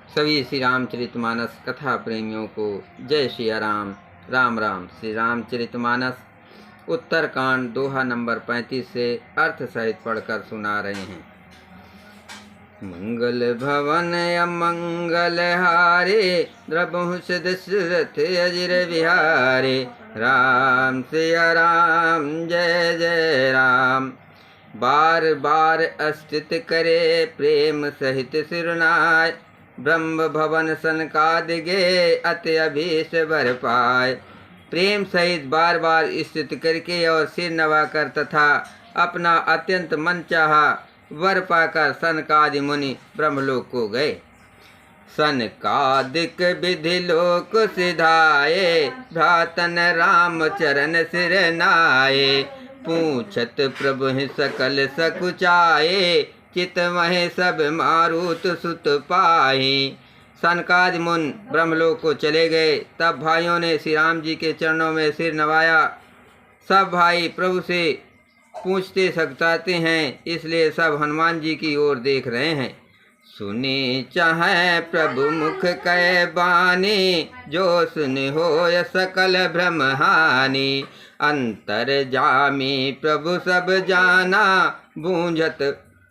सभी श्री रामचरितमानस कथा प्रेमियों को जय श्री राम। राम राम। श्री रामचरितमानस उत्तरकांड दोहा नंबर 35 से अर्थ सहित पढ़कर सुना रहे हैं। मंगल भवन अमंगल हारे, द्रबहुष दशरथ अजिर विहारे। राम सिया राम जय जय राम। बार बार अस्तित करे, प्रेम सहित सिरनाय। ब्रह्म भवन सनकादिगे, अति अभीष्ट वर पाए। प्रेम सहित बार बार स्तुति करके और सिर नवाकर तथा अपना अत्यंत मन चाहा वर पाकर सनकादि मुनि ब्रह्मलोक को गए। सनकादिक विधि लोक सिधाए, भ्रातन राम चरण सिर नाये। पूछत प्रभु सकल सकुचाए, चित वह सब मारुत सुत पाही। सनकादि मुनि ब्रह्मलोक को चले गए। तब भाइयों ने श्री राम जी के चरणों में सिर नवाया। सब भाई प्रभु से पूछते सकताते हैं, इसलिए सब हनुमान जी की ओर देख रहे हैं। सुनी चाहे प्रभु मुख कह बानी, जो सुनि होय सकल भ्रम हानि। अंतर जामी प्रभु सब जाना,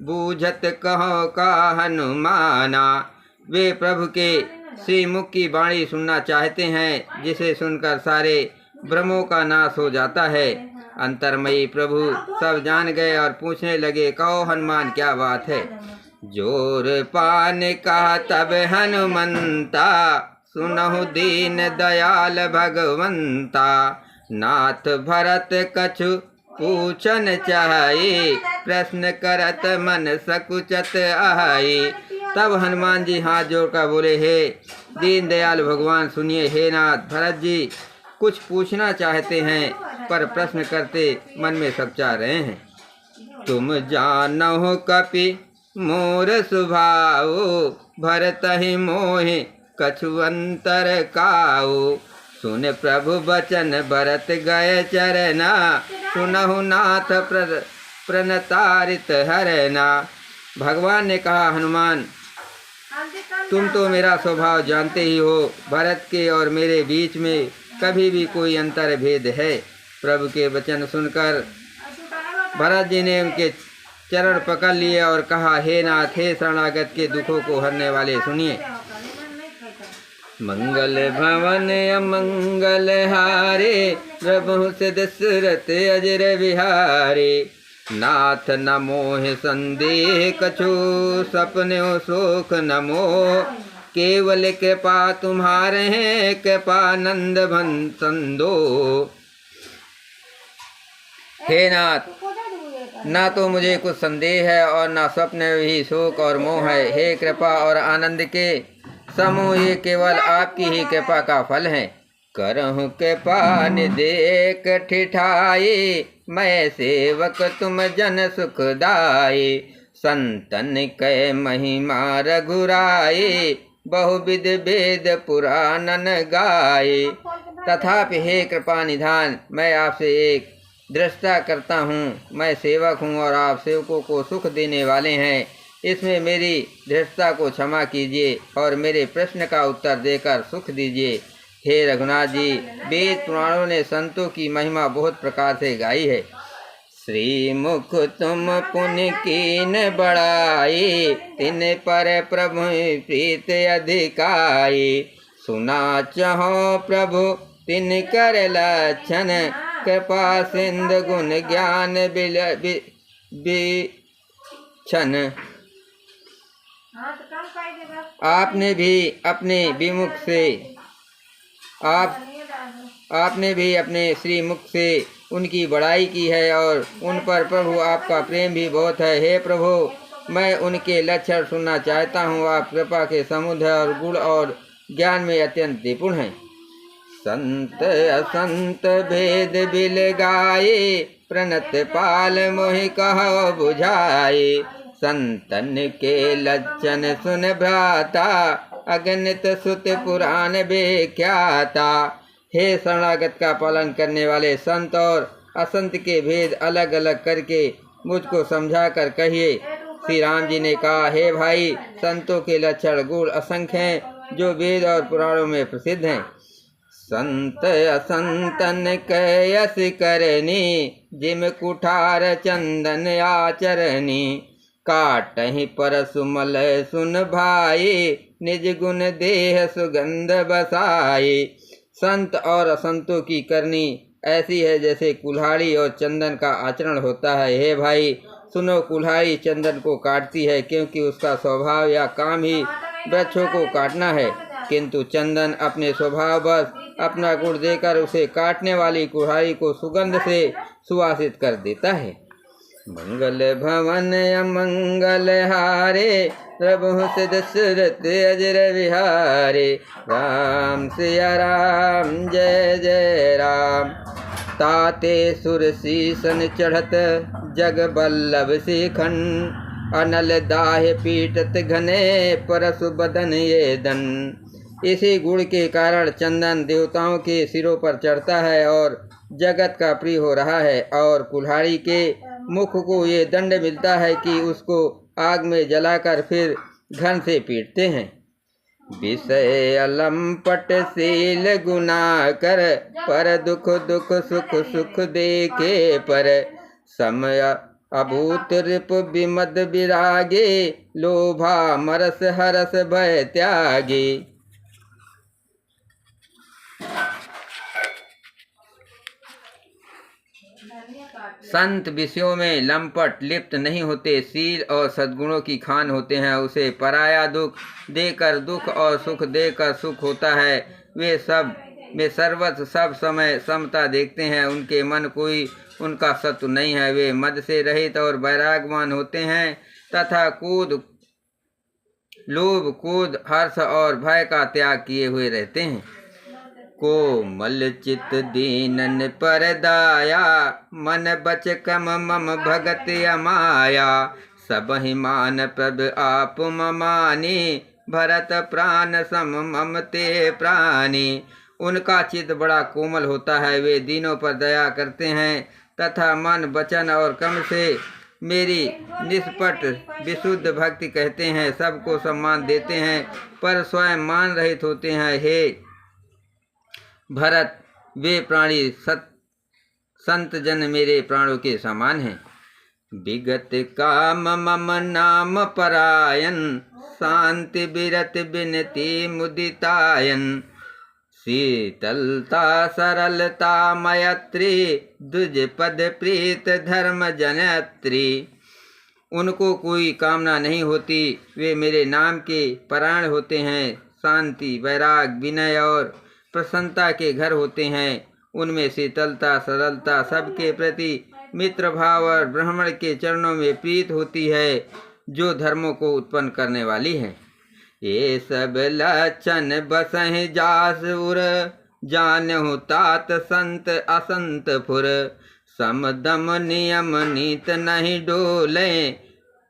बूझत कहो का हनुमाना। वे प्रभु के श्री मुख की वाणी सुनना चाहते हैं, जिसे सुनकर सारे भ्रमों का नाश हो जाता है। अंतर्मयी प्रभु सब जान गए और पूछने लगे, कहो हनुमान क्या बात है। जोर पान कहा तब हनुमंता, सुनहु दीन दयाल भगवंता। नाथ भरत कछु पूछन चाहे, प्रश्न करत मन सकुचत आए। तब हनुमान जी हाथ जोड़कर बोले, हे दीन दयाल भगवान सुनिए। हे नाथ भरत जी कुछ पूछना चाहते हैं, पर प्रश्न करते मन में सकुचा रहे हैं। तुम जानो कपि मोर स्वभाव, भरत ही मोहि कछु अंतर काऊ। सुन प्रभु बचन भरत गए चरना, सुनहु नाथ प्रणतारित हरना। भगवान ने कहा, हनुमान तुम तो मेरा स्वभाव जानते ही हो। भरत के और मेरे बीच में कभी भी कोई अंतर भेद है। प्रभु के वचन सुनकर भरत जी ने उनके चरण पकड़ लिए और कहा, हे नाथ, हे शरणागत के दुखों को हरने वाले सुनिए। मंगल भवन अमंगल हारे, प्रभु से दशरथ अजिर विहारे। नाथ न मोह संदेह कछु, सपने शोक न मोह। केवल कृपा तुम्हारे हैं, कृपानंद भन संदो। हे नाथ, ना तो मुझे कुछ संदेह है और ना स्वप्न में ही शोक और मोह है। हे कृपा और आनंद के समूह, ये केवल आपकी ही कृपा का फल है। करहु कृपा निदेक ठिठाई, मैं सेवक तुम जन सुखदाई। संतन कै महिमा रघुराई, बहुविध वेद पुराणन गाये। तथापि हे कृपा निधान, मैं आपसे एक दृष्टा करता हूँ। मैं सेवक हूँ और आप सेवकों को सुख देने वाले हैं। इसमें मेरी धृष्टता को क्षमा कीजिए और मेरे प्रश्न का उत्तर देकर सुख दीजिए। हे रघुनाथ जी, वेद पुराणों ने संतों की महिमा बहुत प्रकार से गाई है। श्री मुख तुम पुण्य कीन बढ़ाई, तिन पर प्रभु प्रीत अधिकाई। सुना चाहो प्रभु तिन कर लक्षण, कृपा सिंधु गुण ज्ञान बिछन। आपने भी अपने श्री मुख से उनकी बड़ाई की है और उन पर प्रभु आपका प्रेम भी बहुत है। हे प्रभु, मैं उनके लक्षण सुनना चाहता हूँ। आप कृपा के समुद्र और गुण और ज्ञान में अत्यंत निपुण हैं। संत असंत भेद बिल गाये, प्रणत पाल मोहि कहो बुझाए। संतन के लक्षण सुन भ्राता, अगणित सुत पुराण व्याख्याता। हे शरणागत का पालन करने वाले संत और असंत के भेद अलग अलग करके मुझको समझा कर कहिए। श्री राम जी ने कहा, हे भाई, संतों के लक्षण गुण असंख्य हैं जो वेद और पुराणों में प्रसिद्ध हैं। संत असंतन कयस करनी, जिम कुठार चंदन आचरनी। काटहि परसुमल सुन भाई, निज गुण देह सुगंध बसाई। संत और असंतों की करनी ऐसी है जैसे कुल्हाड़ी और चंदन का आचरण होता है। हे भाई सुनो, कुल्हाड़ी चंदन को काटती है क्योंकि उसका स्वभाव या काम ही वृक्षों को काटना है, किंतु चंदन अपने स्वभाव बस अपना गुण देकर उसे काटने वाली कुल्हाड़ी को सुगंध से सुवासित कर देता है। मंगल भवन अमंगल हारे, प्रभु दशरथ अजर विहारे। राम सिया राम जय जय राम। ताते सुर सीसन चढ़त, जग बल्लभ शिखन। अनल दाह पीटत घने, परसु बदन ये दन। इसी गुण के कारण चंदन देवताओं के सिरों पर चढ़ता है और जगत का प्रिय हो रहा है, और कुल्हाड़ी के मुख को ये दंड मिलता है कि उसको आग में जलाकर फिर घन से पीटते हैं। विषय अलंपट शील गुना कर, पर दुख दुख सुख सुख देखे पर। समय अभूत रिप विमद विरागे, लोभा मरस हरस भय त्यागे। संत विषयों में लंपट लिप्त नहीं होते, शील और सद्गुणों की खान होते हैं। उसे पराया दुख देकर दुख और सुख देकर सुख होता है। वे सर्वत्र सब समय समता देखते हैं। उनके मन कोई उनका शत्रु नहीं है। वे मद से रहित और वैरागवान होते हैं तथा लोभ क्रोध हर्ष और भय का त्याग किए हुए रहते हैं। कोमल चित दीनन पर दाया, मन बच कम मम भगत अमाया। सब ही मान प्रभ आप ममानी, भरत प्राण सम मम ते प्राणी। उनका चित्त बड़ा कोमल होता है। वे दीनों पर दया करते हैं तथा मन वचन और कर्म से मेरी निष्पट विशुद्ध भक्ति कहते हैं। सबको सम्मान देते हैं पर स्वयं मान रहित होते हैं। हे भरत, वे प्राणी संत जन मेरे प्राणों के समान हैं। विगत काम मम नाम परायन, शांति विरत बिनती मुदितायन। शीतलता सरलता मैत्री, दुज पद प्रीत धर्म जनत्री। उनको कोई कामना नहीं होती, वे मेरे नाम के परायण होते हैं। शांति वैराग विनय और प्रसन्नता के घर होते हैं। उनमें शीतलता सरलता, सबके प्रति मित्र भाव और ब्राह्मण के चरणों में प्रीत होती है, जो धर्मों को उत्पन्न करने वाली है। ये सब लक्षण बसहि जास उर, जानहु तात संत असंत फुर। समदम नियम नीत नहीं डोले,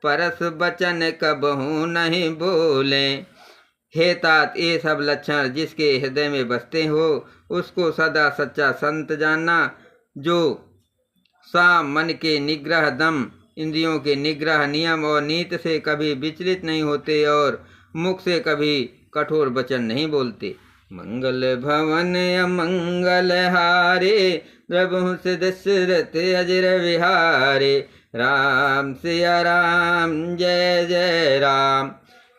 परस बचन कबहू नहीं बोले। हे तात, ये सब लक्षण जिसके हृदय में बसते हो, उसको सदा सच्चा संत जानना, जो साम मन के निग्रह, दम इंद्रियों के निग्रह, नियम और नीति से कभी विचलित नहीं होते और मुख से कभी कठोर वचन नहीं बोलते। मंगल भवन अमंगल हारे, प्रभु दशरथ अजर विहारे। राम सिया राम जय जय राम।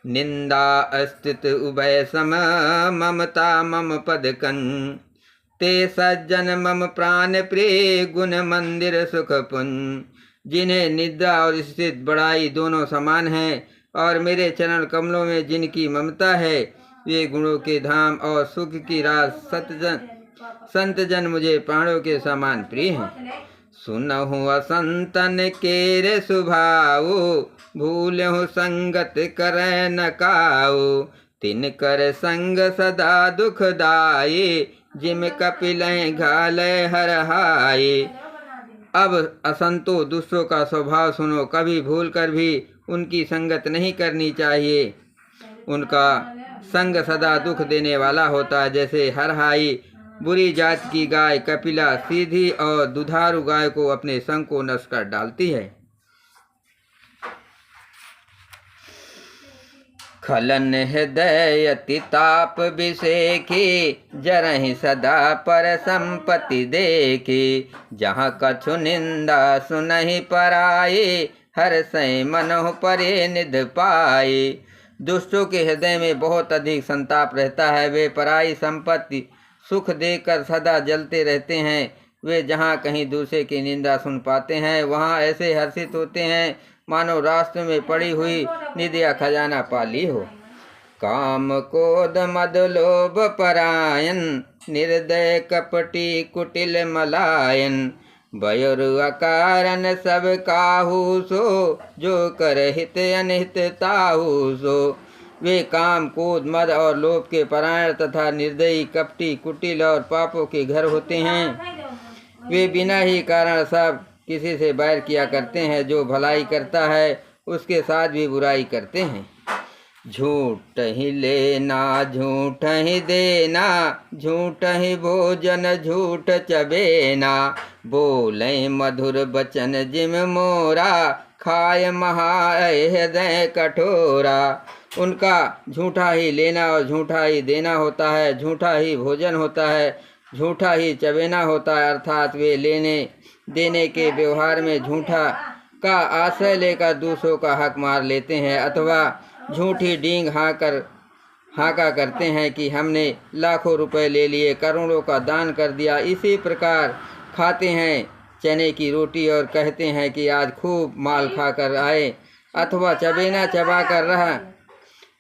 निंदा अस्तित उभय सम, ममता मम पद कन। ते सज्जन मम प्राण प्रिय, गुण मंदिर सुख पुन। जिन्हें निद्रा और स्थित बड़ाई दोनों समान हैं और मेरे चरण कमलों में जिनकी ममता है, वे गुणों के धाम और सुख की राज संत जन मुझे प्राणों के समान प्रिय हैं। सुनहु असंतन केरे सुभाऊ, भूलहु संगत करे न काऊ। तिन कर संग सदा दुखदाई, जिम कपिल घाल हर हाई। अब असंतो दुष्टों का स्वभाव सुनो, कभी भूल कर भी उनकी संगत नहीं करनी चाहिए। उनका संग सदा दुख देने वाला होता है। जैसे हरहाई बुरी जात की गाय कपिला सीधी और दुधारू गाय को अपने संग को नष्ट कर डालती है। खलन हृदय अति ताप विषेखी, जरहि सदा पर संपत्ति देखी। जहाँ कछु निंदा सुनहि पराई, हर सै मनोह परे निध पाई। दुष्टों के हृदय में बहुत अधिक संताप रहता है। वे पराई संपत्ति सुख देकर सदा जलते रहते हैं। वे जहाँ कहीं दूसरे की निंदा सुन पाते हैं, वहाँ ऐसे हर्षित होते हैं मानो रास्ते में पड़ी हुई निधि या खजाना पा ली हो। काम क्रोध मद लोभ परायन, निर्दय कपटी कुटिल मलायन। बयुर अकारण सब काहू सो, जो कर हित अनहित ताहू सो। वे काम क्रोध मद और लोभ के परायण तथा निर्दयी कपटी कुटिल और पापों के घर होते हैं। वे बिना ही कारण सब किसी से बैर किया करते हैं। जो भलाई करता है उसके साथ भी बुराई करते हैं। झूठ ही लेना झूठ ही देना, झूठ ही भोजन झूठ चबेना। बोले मधुर बचन जिम मोरा, खाय महा हृदय कठोरा। उनका झूठा ही लेना और झूठा ही देना होता है। झूठा ही भोजन होता है, झूठा ही चबेना होता है। अर्थात वे लेने देने के व्यवहार में झूठा का आश्रय लेकर दूसरों का हक मार लेते हैं, अथवा झूठी डींग हाका करते हैं कि हमने लाखों रुपए ले लिए, करोड़ों का दान कर दिया। इसी प्रकार खाते हैं चने की रोटी और कहते हैं कि आज खूब माल खाकर आए, अथवा चबेना चबा कर रह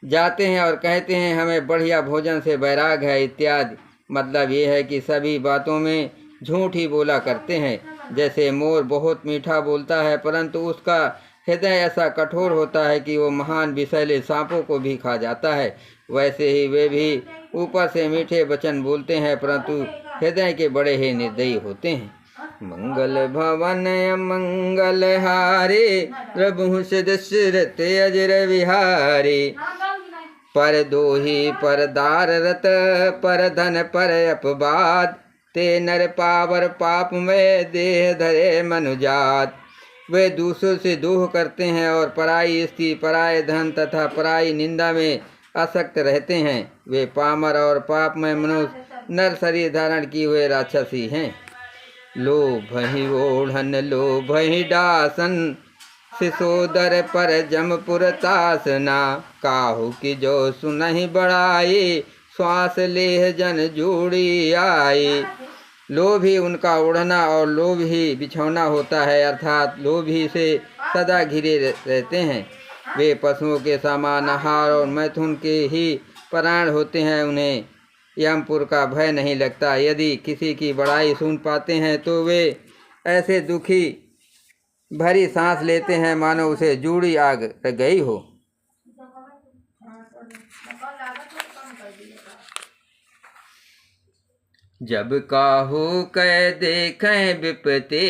जाते हैं और कहते हैं हमें बढ़िया भोजन से बैराग है इत्यादि। मतलब ये है कि सभी बातों में झूठ ही बोला करते हैं। जैसे मोर बहुत मीठा बोलता है, परंतु उसका हृदय ऐसा कठोर होता है कि वो महान विषैले सांपों को भी खा जाता है, वैसे ही वे भी ऊपर से मीठे वचन बोलते हैं, परंतु हृदय के बड़े ही निर्दयी होते हैं। मंगल भवन मंगल हारे, प्रभु दशरथ अजर विहारे। पर दोही पर दार रत, पर धन पर अपवाद। ते नर पावर पाप में देह धरे मनुजात। वे दूसरों से दोह करते हैं और पराई स्त्री, पराय धन तथा पराई निंदा में आसक्त रहते हैं। वे पामर और पाप में मनुष्य नर शरीर धारण किए हुए राक्षसी हैं। लोभ ही ओढ़न लोभ ही डासन, सिसोदर पर जमपुर तासना। काहू की जो सुनहि बढ़ाई, श्वास लेह जन जूड़ी आई। लोभ ही उनका ओढ़ना और लोभ ही बिछौना होता है, अर्थात लोभ ही से सदा घिरे रहते हैं। वे पशुओं के समान आहार और मैथुन के ही परायण होते हैं। उन्हें यमपुर का भय नहीं लगता। यदि किसी की बड़ाई सुन पाते हैं तो वे ऐसे दुखी भरी सांस लेते हैं मानो उसे जूड़ी आग गई हो। जब काहू कह देखें विपत्ति,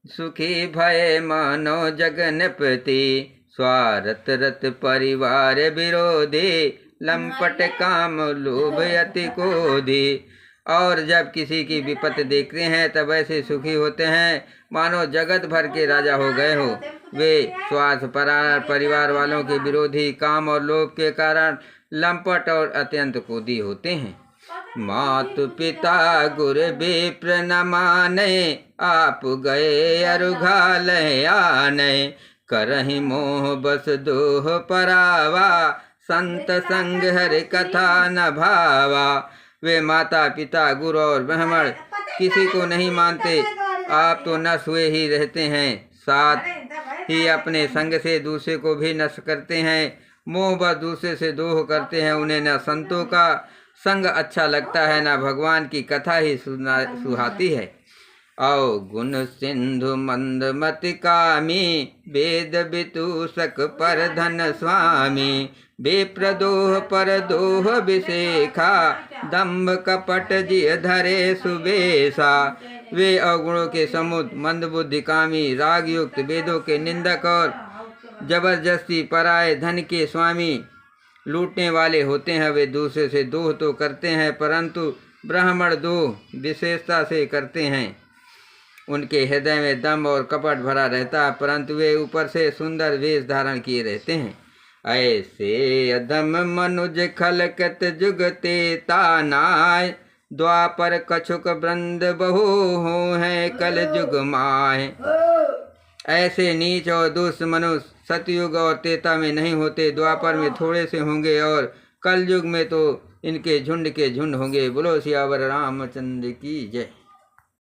सुखी भय मानो जगनपति। स्वार्थ रत परिवार विरोधी, लंपट काम लोभ अति क्रोधी। और जब किसी की विपत्ति देखते हैं तब ऐसे सुखी होते हैं मानो जगत भर के राजा हो गए हो। वे स्वार्थ परिवार वालों के विरोधी, काम और लोभ के कारण लंपट और अत्यंत क्रोधी होते हैं। मातु पिता गुर विप्र न माने, आप गए अरुघाल आने। करहि मोह बस दोह परावा, संत संग हरि कथा न भावा। वे माता पिता गुरु और ब्राह्मण किसी को नहीं मानते। आप तो नष्ट हुए ही रहते हैं, साथ ही अपने संग से दूसरे को भी नष्ट करते हैं। मोह बस दूसरे से दोह करते हैं। उन्हें न संतों का संग अच्छा लगता है, न भगवान की कथा ही सुहाती है। औ गुण सिंधु मंदमति कामी, वेद वितूषक पर धन स्वामी। बेप्रदोह पर दोह विशेखा, दम्भ कपट जिय धरे सुबेसा। वे अवगुणों के समुद्र, मंदबुद्धि, कामी, राग युक्त, वेदों के निंदक और जबरदस्ती पराये धन के स्वामी, लूटने वाले होते हैं। वे दूसरे से दोह तो करते हैं, परंतु ब्राह्मण दोह विशेषता से करते हैं। उनके हृदय में दम्भ और कपट भरा रहता है, परंतु वे ऊपर से सुंदर वेश धारण किए रहते हैं। ऐसे अधम मनुज खलकत जुगते तानाय, द्वापर कछुक वृंद बहु हो है कल जुग माय। ऐसे नीच और दुष्ट मनुष्य सतयुग और त्रेता में नहीं होते, द्वापर में थोड़े से होंगे और कल युग में तो इनके झुंड के झुंड होंगे। बोलो सियावर रामचंद्र की जय।